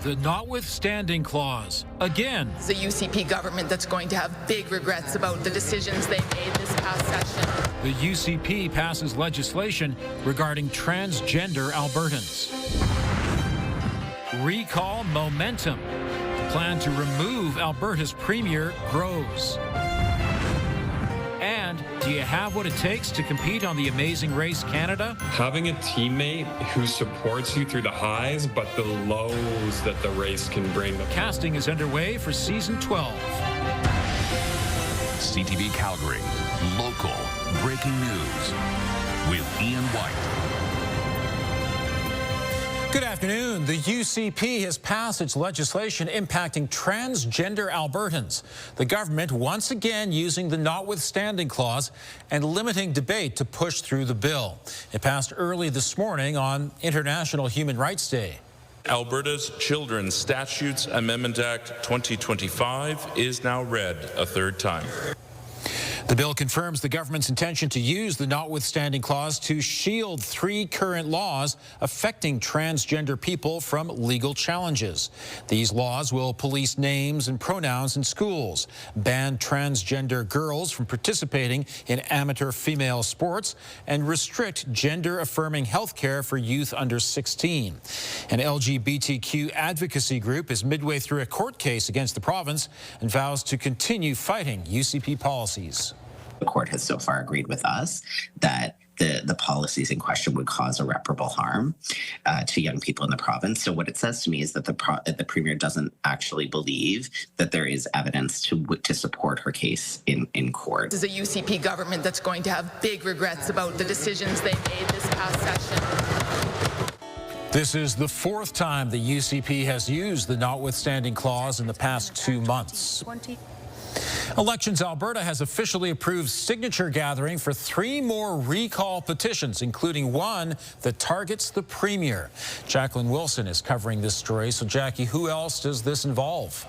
the Notwithstanding clause again. It's the UCP government that's going to have big regrets about the decisions they made this past session. The UCP passes legislation regarding transgender Albertans. Recall momentum. The plan to remove Alberta's premier grows. And do you have what it takes to compete on the Amazing Race Canada? Having a teammate who supports you through the highs, but the lows that the race can bring. Casting is underway for season 12. CTV Calgary, local breaking news with Ian White. Good afternoon. The UCP has passed its legislation impacting transgender Albertans. The government once again using the Notwithstanding clause and limiting debate to push through the bill. It passed early this morning on International Human Rights Day. Alberta's Children's Statutes Amendment Act 2025 is now read a third time. The bill confirms the government's intention to use the Notwithstanding clause to shield 3 current laws affecting transgender people from legal challenges. These laws will police names and pronouns in schools, ban transgender girls from participating in amateur female sports, and restrict gender-affirming health care for youth under 16. An LGBTQ advocacy group is midway through a court case against the province and vows to continue fighting UCP policies. The court has so far agreed with us that the policies in question would cause irreparable harm to young people in the province. So what it says to me is that the Premier doesn't actually believe that there is evidence to support her case in court. This is a UCP government that's going to have big regrets about the decisions they made this past session. This is the 4th time the UCP has used the Notwithstanding clause in the past 2 months. Elections Alberta has officially approved signature gathering for 3 more recall petitions, including one that targets the Premier. Jacqueline Wilson is covering this story. So, Jackie, who else does this involve?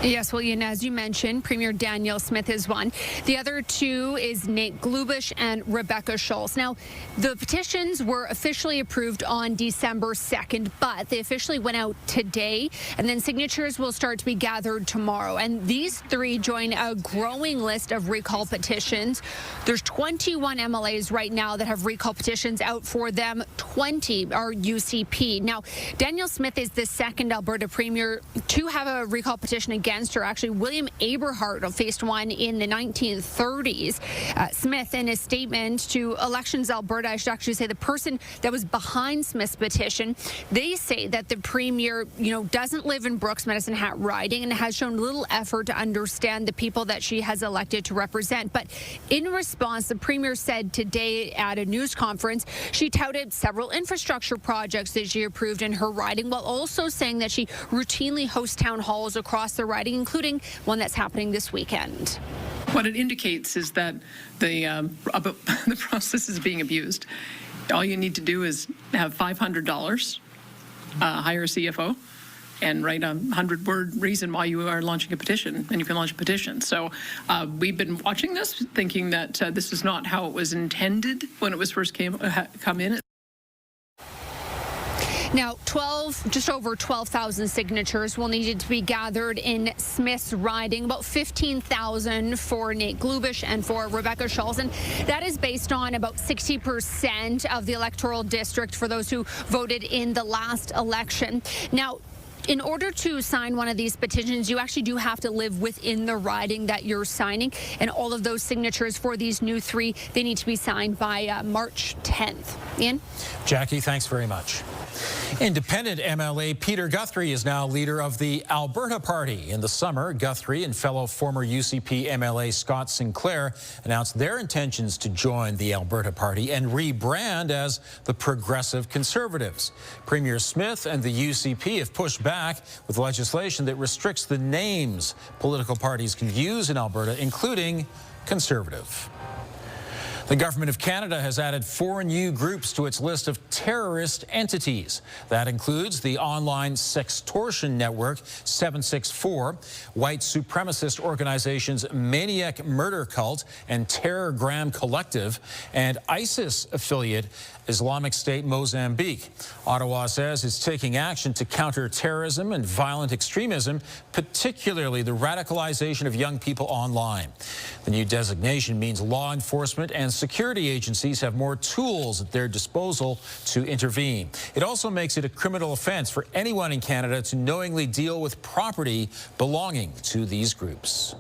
Yes, well, Ian, as you mentioned, Premier Danielle Smith is one. The other 2 is Nate Glubish and Rebecca Schulz. Now, the petitions were officially approved on December 2nd, but they officially went out today, and then signatures will start to be gathered tomorrow. And these 3 join a growing list of recall petitions. There's 21 MLAs right now that have recall petitions out for them. 20 are UCP. Now, Danielle Smith is the second Alberta Premier to have a recall petition against her. Actually, William Aberhart faced one in the 1930s. Smith, in a statement to Elections Alberta, I should actually say the person that was behind Smith's petition, they say that the Premier, doesn't live in Brooks, Medicine Hat riding and has shown little effort to understand the people that she has elected to represent. But in response, the Premier said today at a news conference, she touted several infrastructure projects that she approved in her riding, while also saying that she routinely hosts town halls across the riding, including one that's happening this weekend. What it indicates is that the process is being abused. All you need to do is have $500, hire a CFO, and write a 100-word reason why you are launching a petition, and you can launch a petition. So we've been watching this, thinking that this is not how it was intended when it was first come in. Now, just over 12,000 signatures will need to be gathered in Smith's riding, about 15,000 for Nate Glubish and for Rebecca Schulz. And that is based on about 60% of the electoral district for those who voted in the last election. Now, in order to sign one of these petitions, you actually do have to live within the riding that you're signing. And all of those signatures for these new 3, they need to be signed by March 10th. Ian? Jackie, thanks very much. Independent MLA Peter Guthrie is now leader of the Alberta Party. In the summer, Guthrie and fellow former UCP MLA Scott Sinclair announced their intentions to join the Alberta Party and rebrand as the Progressive Conservatives. Premier Smith and the UCP have pushed back with legislation that restricts the names political parties can use in Alberta, including Conservative. The Government of Canada has added 4 new groups to its list of terrorist entities. That includes the online sextortion network 764, white supremacist organizations Maniac Murder Cult and Terrorgram Collective, and ISIS affiliate Islamic State Mozambique. Ottawa says it's taking action to counter terrorism and violent extremism, particularly the radicalization of young people online. The new designation means law enforcement and security agencies have more tools at their disposal to intervene. It also makes it a criminal offense for anyone in Canada to knowingly deal with property belonging to these groups.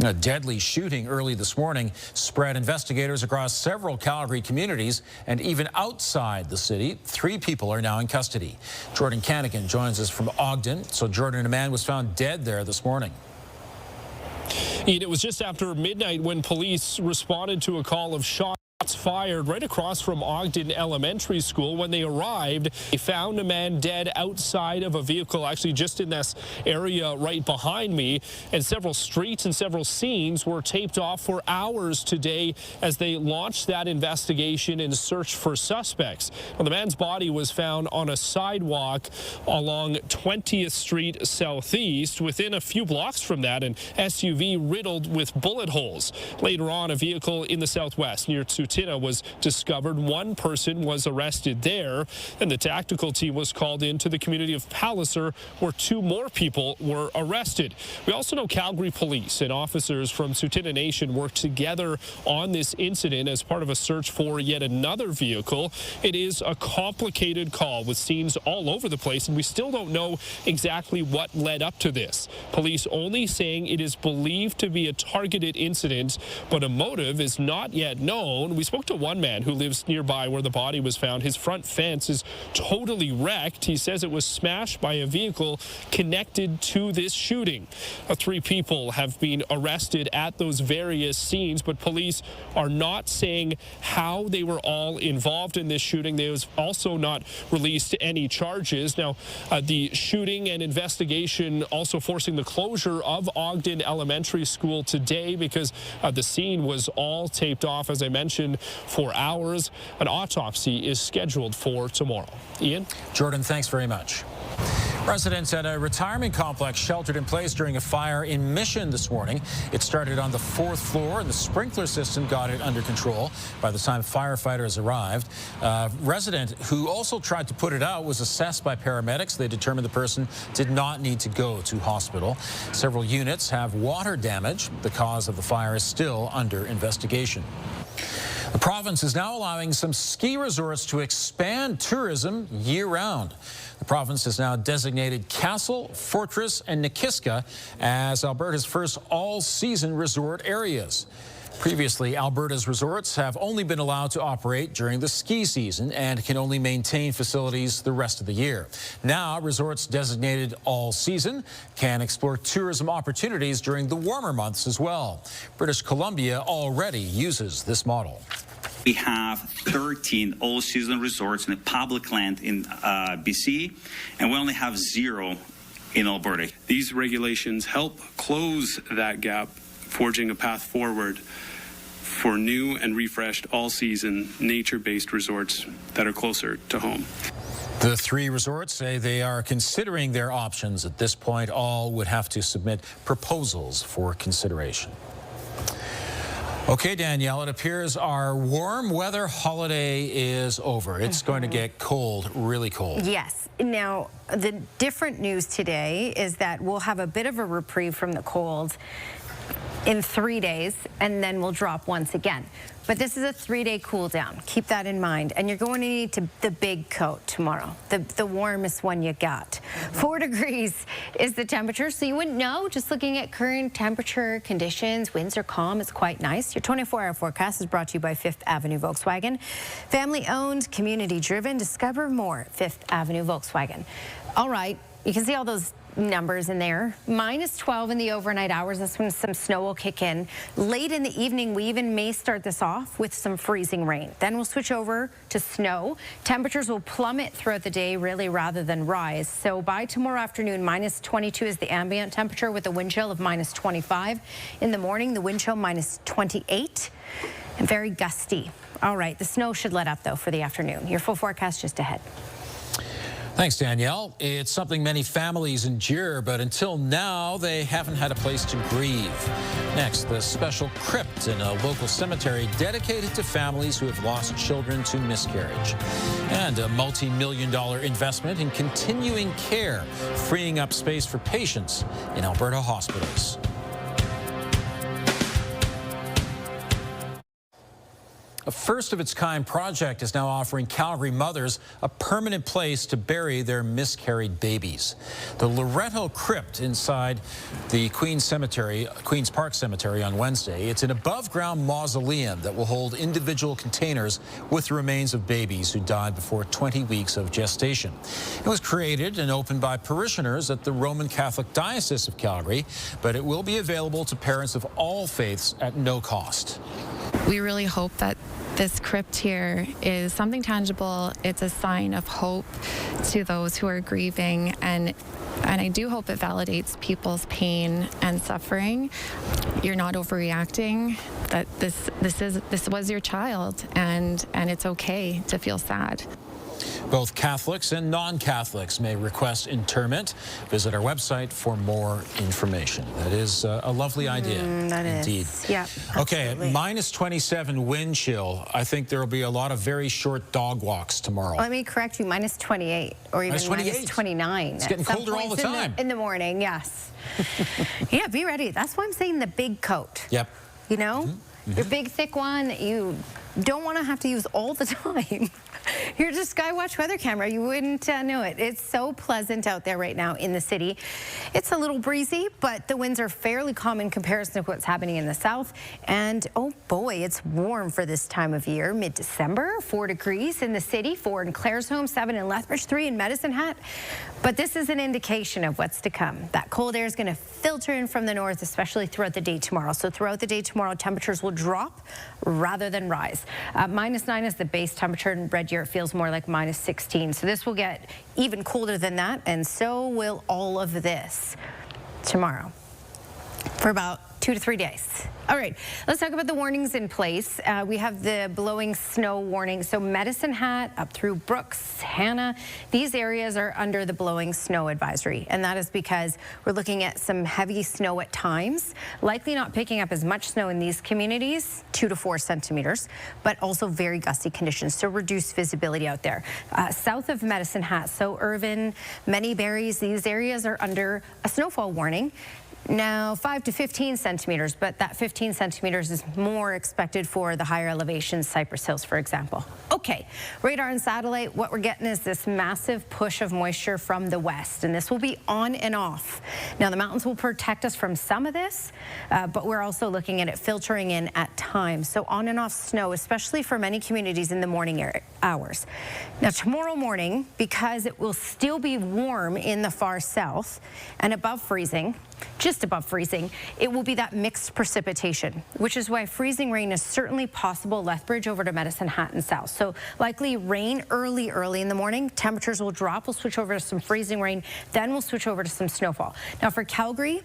A deadly shooting early this morning spread investigators across several Calgary communities and even outside the city. 3 people are now in custody. Jordan Canigan joins us from Ogden. So, Jordan, a man was found dead there this morning. It was just after midnight when police responded to a call of shots fired right across from Ogden Elementary School. When they arrived, they found a man dead outside of a vehicle, actually just in this area right behind me, and several streets and several scenes were taped off for hours today as they launched that investigation and search for suspects. Well, the man's body was found on a sidewalk along 20th Street Southeast. Within a few blocks from that, an SUV riddled with bullet holes. Later on, a vehicle in the southwest near Tsutina was discovered. 1 person was arrested there, and the tactical team was called into the community of Palliser, where 2 more people were arrested. We also know Calgary police and officers from Tsutina Nation worked together on this incident as part of a search for yet another vehicle. It is a complicated call with scenes all over the place, and we still don't know exactly what led up to this. Police only saying it is believed to be a targeted incident, but a motive is not yet known. We spoke to one man who lives nearby where the body was found. His front fence is totally wrecked. He says it was smashed by a vehicle connected to this shooting. 3 people have been arrested at those various scenes, but police are not saying how they were all involved in this shooting. They have also not released any charges. Now, the shooting and investigation also forcing the closure of Ogden Elementary School today because the scene was all taped off, as I mentioned, for hours. An autopsy is scheduled for tomorrow. Ian? Jordan, thanks very much. Residents at a retirement complex sheltered in place during a fire in Mission this morning. It started on the 4th floor, and the sprinkler system got it under control by the time firefighters arrived. A resident who also tried to put it out was assessed by paramedics. They determined the person did not need to go to hospital. Several units have water damage. The cause of the fire is still under investigation. The province is now allowing some ski resorts to expand tourism year-round. The province has now designated Castle, Fortress, and Nikiska as Alberta's first all-season resort areas. Previously, Alberta's resorts have only been allowed to operate during the ski season and can only maintain facilities the rest of the year. Now, resorts designated all season can explore tourism opportunities during the warmer months as well. British Columbia already uses this model. We have 13 all-season resorts in the public land in BC, and we only have 0 in Alberta. These regulations help close that gap, forging a path forward for new and refreshed all-season nature-based resorts that are closer to home. The 3 resorts say they are considering their options. At this point, all would have to submit proposals for consideration. Okay, Danielle, it appears our warm weather holiday is over. It's going to get cold, really cold. Yes. Now, the different news today is that we'll have a bit of a reprieve from the cold in 3 days, and then we'll drop once again. But this is a 3-day cool down. Keep that in mind. And you're going to need the big coat tomorrow, the warmest one you got. 4 degrees is the temperature, so you wouldn't know just looking at current temperature conditions. Winds are calm. It's quite nice. Your 24-hour forecast is brought to you by 5th Avenue Volkswagen. Family-owned, community-driven. Discover more at 5th Avenue Volkswagen. All right, you can see all those numbers in there. -12 in the overnight hours. That's when some snow will kick in. Late in the evening, we even may start this off with some freezing rain. Then we'll switch over to snow. Temperatures will plummet throughout the day, really, rather than rise. So by tomorrow afternoon, -22 is the ambient temperature with a wind chill of -25. In the morning, the wind chill -28. and very gusty. All right, the snow should let up, though, for the afternoon. Your full forecast just ahead. Thanks, Danielle. It's something many families endure, but until now, they haven't had a place to grieve. Next, the special crypt in a local cemetery dedicated to families who have lost children to miscarriage. And a multi-million-dollar investment in continuing care, freeing up space for patients in Alberta hospitals. A first-of-its-kind project is now offering Calgary mothers a permanent place to bury their miscarried babies. The Loretto Crypt inside the Queen's Park Cemetery on Wednesday. It's an above-ground mausoleum that will hold individual containers with the remains of babies who died before 20 weeks of gestation. It was created and opened by parishioners at the Roman Catholic Diocese of Calgary, but it will be available to parents of all faiths at no cost. We really hope that this crypt here is something tangible. It's a sign of hope to those who are grieving, and I do hope it validates people's pain and suffering. You're not overreacting, that this was your child, and it's okay to feel sad. Both Catholics and non-Catholics may request interment. Visit our website for more information. That is a lovely idea. That indeed. is. Yeah. Okay, minus 27 wind chill. I think there will be a lot of very short dog walks tomorrow. Let me correct you, minus 28 or even minus 29. It's getting colder all the time. In the morning, yes. Yeah, be ready. That's why I'm saying the big coat. Yep. You know, your big thick one that you don't want to have to use all the time. Here's a Skywatch weather camera. You wouldn't know it. It's so pleasant out there right now in the city. It's a little breezy, but the winds are fairly calm in comparison to what's happening in the south. And oh boy, it's warm for this time of year. Mid-December, 4 degrees in the city, 4 in Claresholm, 7 in Lethbridge, 3 in Medicine Hat. But this is an indication of what's to come. That cold air is going to filter in from the north, especially throughout the day tomorrow. So throughout the day tomorrow, temperatures will drop rather than rise. Minus 9 is the base temperature, and Red Deer it feels more like minus 16. So this will get even colder than that, and so will all of this tomorrow for about 2 to 3 days. All right, let's talk about the warnings in place. We have the blowing snow warning. So Medicine Hat up through Brooks, Hannah, these areas are under the blowing snow advisory. And that is because we're looking at some heavy snow at times, likely not picking up as much snow in these communities, 2 to 4 centimeters, but also very gusty conditions, so reduced visibility out there. South of Medicine Hat, so Irvin, Many Berries, these areas are under a snowfall warning. Now 5 to 15 centimeters, but that 15 centimeters is more expected for the higher elevations, Cypress Hills, for example. Okay, radar and satellite, what we're getting is this massive push of moisture from the west, and this will be on and off. Now the mountains will protect us from some of this, but we're also looking at it filtering in at times. So on and off snow, especially for many communities in the morning hours. Now tomorrow morning, because it will still be warm in the far south and above freezing, just above freezing, it will be that mixed precipitation, which is why freezing rain is certainly possible Lethbridge over to Medicine Hat and south. So likely rain early in the morning. Temperatures will drop. We'll switch over to some freezing rain. Then we'll switch over to some snowfall. Now for Calgary,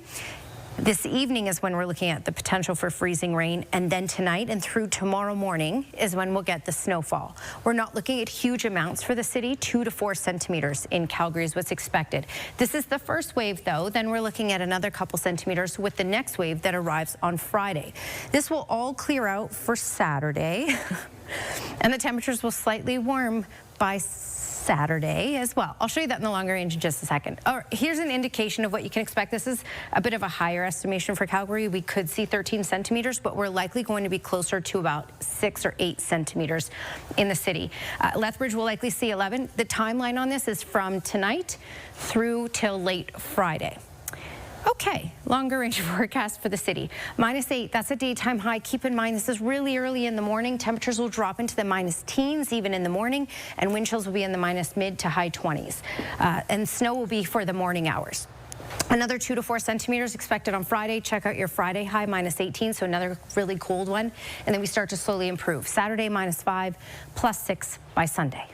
this evening is when we're looking at the potential for freezing rain, and then tonight and through tomorrow morning is when we'll get the snowfall. We're not looking at huge amounts for the city. 2 to 4 centimeters in Calgary is what's expected. This is the first wave, though. Then we're looking at another couple centimeters with the next wave that arrives on Friday. This will all clear out for Saturday, and the temperatures will slightly warm by Saturday as well. I'll show you that in the longer range in just a second. Here's an indication of what you can expect. This is a bit of a higher estimation for Calgary. We could see 13 centimeters, but we're likely going to be closer to about 6 or 8 centimeters in the city. Lethbridge will likely see 11. The timeline on this is from tonight through till late Friday. Okay, longer range forecast for the city. -8, that's a daytime high. Keep in mind, this is really early in the morning. Temperatures will drop into the minus teens even in the morning, and wind chills will be in the minus mid to high 20s. And snow will be for the morning hours. Another 2 to 4 centimeters expected on Friday. Check out your Friday high, -18, so another really cold one. And then we start to slowly improve. Saturday, -5, +6 by Sunday.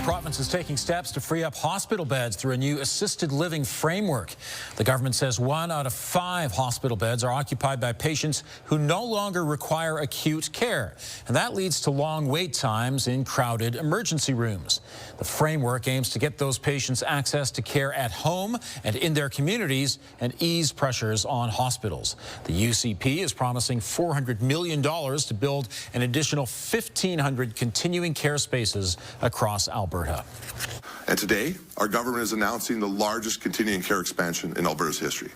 province is taking steps to free up hospital beds through a new assisted living framework. The government says 1 out of 5 hospital beds are occupied by patients who no longer require acute care, and that leads to long wait times in crowded emergency rooms. The framework aims to get those patients access to care at home and in their communities and ease pressures on hospitals. The UCP is promising $400 million to build an additional 1,500 continuing care spaces across Alberta. And today, our government is announcing the largest continuing care expansion in Alberta's history.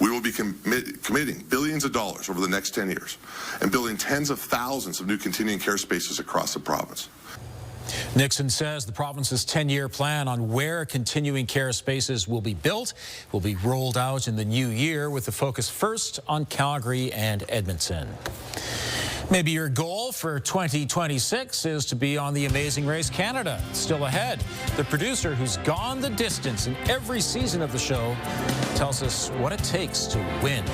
We will be committing billions of dollars over the next 10 years and building tens of thousands of new continuing care spaces across the province. Nixon says the province's 10-year plan on where continuing care spaces will be built will be rolled out in the new year, with the focus first on Calgary and Edmonton. Maybe your goal for 2026 is to be on The Amazing Race Canada. It's still ahead. The producer who's gone the distance in every season of the show tells us what it takes to win.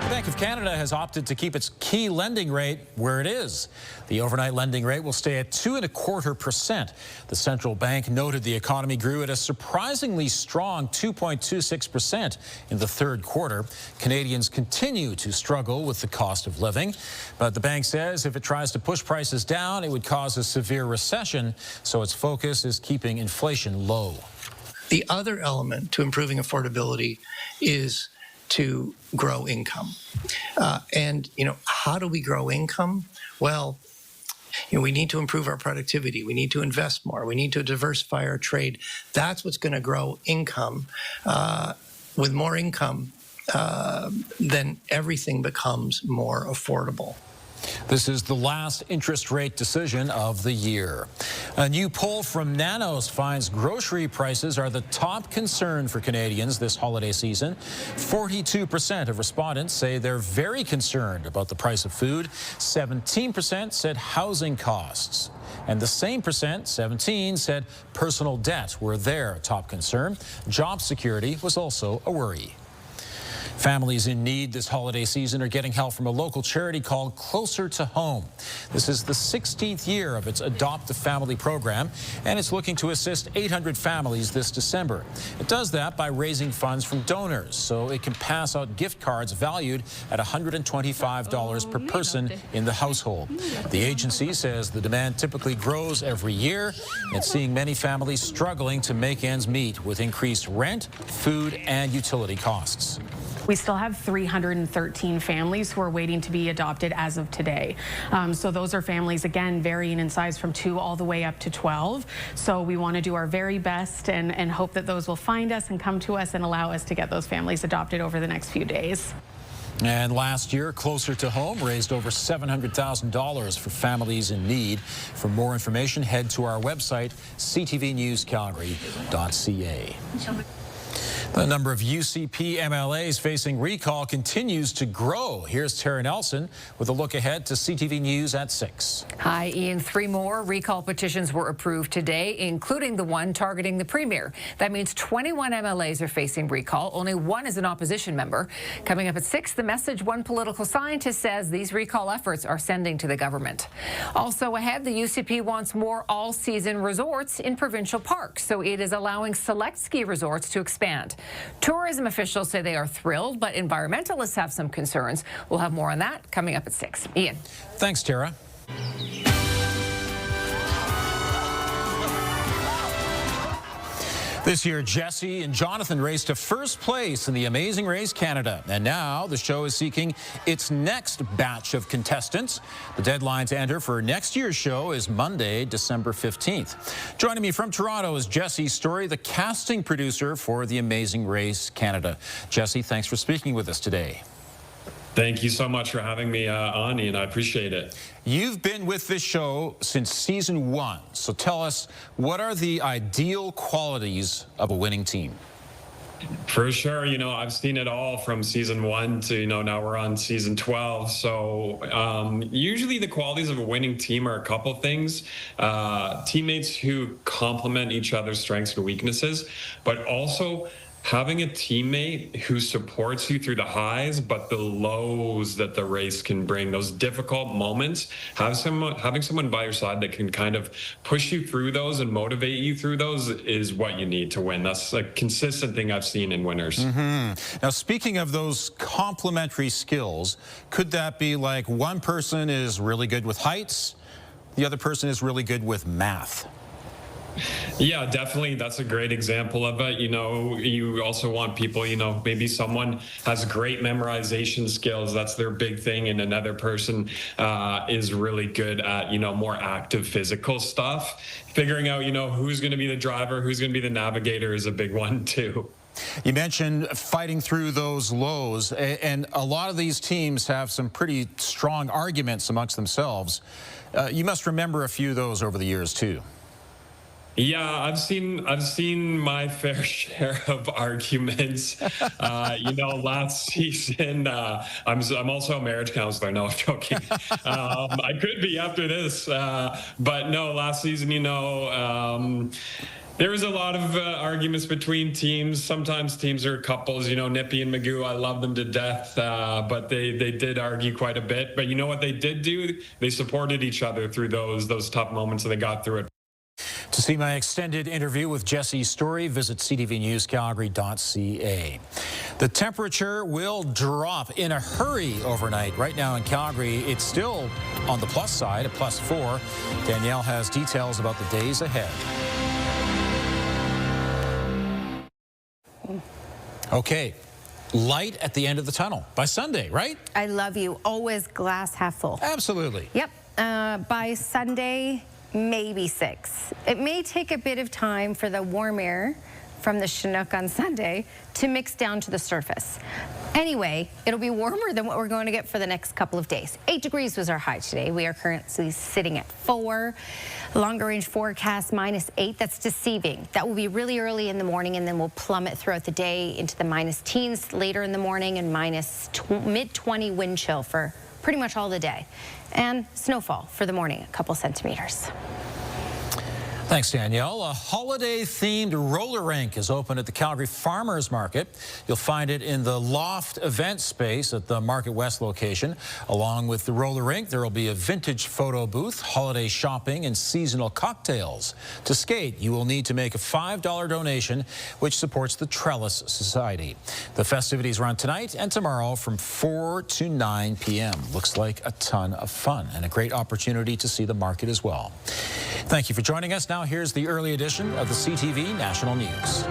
Bank of Canada has opted to keep its key lending rate where it is. The overnight lending rate will stay at 2.25%. The central bank noted the economy grew at a surprisingly strong 2.26% in the third quarter. Canadians continue to struggle with the cost of living, but the bank says if it tries to push prices down, it would cause a severe recession, so its focus is keeping inflation low. The other element to improving affordability is to grow income. And how do we grow income? Well, we need to improve our productivity. We need to invest more. We need to diversify our trade. That's what's going to grow income. With more income, then everything becomes more affordable. This is the last interest rate decision of the year. A new poll from Nanos finds grocery prices are the top concern for Canadians this holiday season. 42% of respondents say they're very concerned about the price of food. 17% said housing costs. And the same percent, 17, said personal debt were their top concern. Job security was also a worry. Families in need this holiday season are getting help from a local charity called Closer to Home. This is the 16th year of its Adopt a Family program, and it's looking to assist 800 families this December. It does that by raising funds from donors, so it can pass out gift cards valued at $125 per person in the household. The agency says the demand typically grows every year, and it's seeing many families struggling to make ends meet with increased rent, food, and utility costs. We still have 313 families who are waiting to be adopted as of today. So those are families, again, varying in size from 2 all the way up to 12. So we want to do our very best and hope that those will find us and come to us and allow us to get those families adopted over the next few days. And last year, Closer to Home raised over $700,000 for families in need. For more information, head to our website, ctvnewscalgary.ca. The number of UCP MLAs facing recall continues to grow. Here's Tara Nelson with a look ahead to CTV News at 6. Hi, Ian. 3 more recall petitions were approved today, including the one targeting the Premier. That means 21 MLAs are facing recall. Only 1 is an opposition member. Coming up at 6, the message one political scientist says these recall efforts are sending to the government. Also ahead, the UCP wants more all-season resorts in provincial parks, so it is allowing select ski resorts to expand. Tourism officials say they are thrilled, but environmentalists have some concerns. We'll have more on that coming up at 6. Ian. Thanks, Tara. This year, Jesse and Jonathan raced to first place in the Amazing Race Canada. And now the show is seeking its next batch of contestants. The deadline to enter for next year's show is Monday, December 15th. Joining me from Toronto is Jesse Story, the casting producer for the Amazing Race Canada. Jesse, thanks for speaking with us today. Thank you so much for having me on, Ian. I appreciate it. You've been with this show since season 1. So tell us, what are the ideal qualities of a winning team? For sure. I've seen it all from season 1 to, now we're on season 12. So usually the qualities of a winning team are a couple things. Teammates who complement each other's strengths and weaknesses, but also having a teammate who supports you through the highs, but the lows that the race can bring, those difficult moments, having someone by your side that can kind of push you through those and motivate you through those is what you need to win. That's a consistent thing I've seen in winners. Now, speaking of those complementary skills, could that be like one person is really good with heights, the other person is really good with math? Yeah, definitely. That's a great example of it. You know, you also want people, you know, maybe someone has great memorization skills. That's their big thing. And another person is really good at, you know, more active physical stuff. Figuring out, you know, who's going to be the driver, who's going to be the navigator is a big one, too. You mentioned fighting through those lows, and a lot of these teams have some pretty strong arguments amongst themselves. You must remember a few of those over the years, too. Yeah, I've seen my fair share of arguments. You know, last season, I'm also a marriage counselor. No, I'm joking. I could be after this, but no, last season, you know, there was a lot of arguments between teams. Sometimes teams are couples, you know, Nippy and Magoo, I love them to death, but they did argue quite a bit. But you know what they did do? They supported each other through those tough moments, and they got through it. To see my extended interview with Jesse Story, visit ctvnewscalgary.ca. The temperature will drop in a hurry overnight. Right now in Calgary, it's still on the plus side at +4. Danielle has details about the days ahead. Okay, light at the end of the tunnel by Sunday, right? I love you. Always glass half full. Absolutely. Yep. By Sunday, maybe 6. It may take a bit of time for the warm air from the Chinook on Sunday to mix down to the surface. Anyway, it'll be warmer than what we're going to get for the next couple of days. 8 degrees was our high today. We are currently sitting at 4. Longer range forecast -8. That's deceiving. That will be really early in the morning, and then we'll plummet throughout the day into the -teens later in the morning, and mid-20 wind chill for pretty much all the day. And snowfall for the morning, a couple centimeters. Thanks, Danielle. A holiday-themed roller rink is open at the Calgary Farmers Market. You'll find it in the Loft event space at the Market West location. Along with the roller rink, there will be a vintage photo booth, holiday shopping, and seasonal cocktails. To skate, you will need to make a $5 donation, which supports the Trellis Society. The festivities run tonight and tomorrow from 4 to 9 p.m. Looks like a ton of fun and a great opportunity to see the market as well. Thank you for joining us. Now here's the early edition of the CTV National News.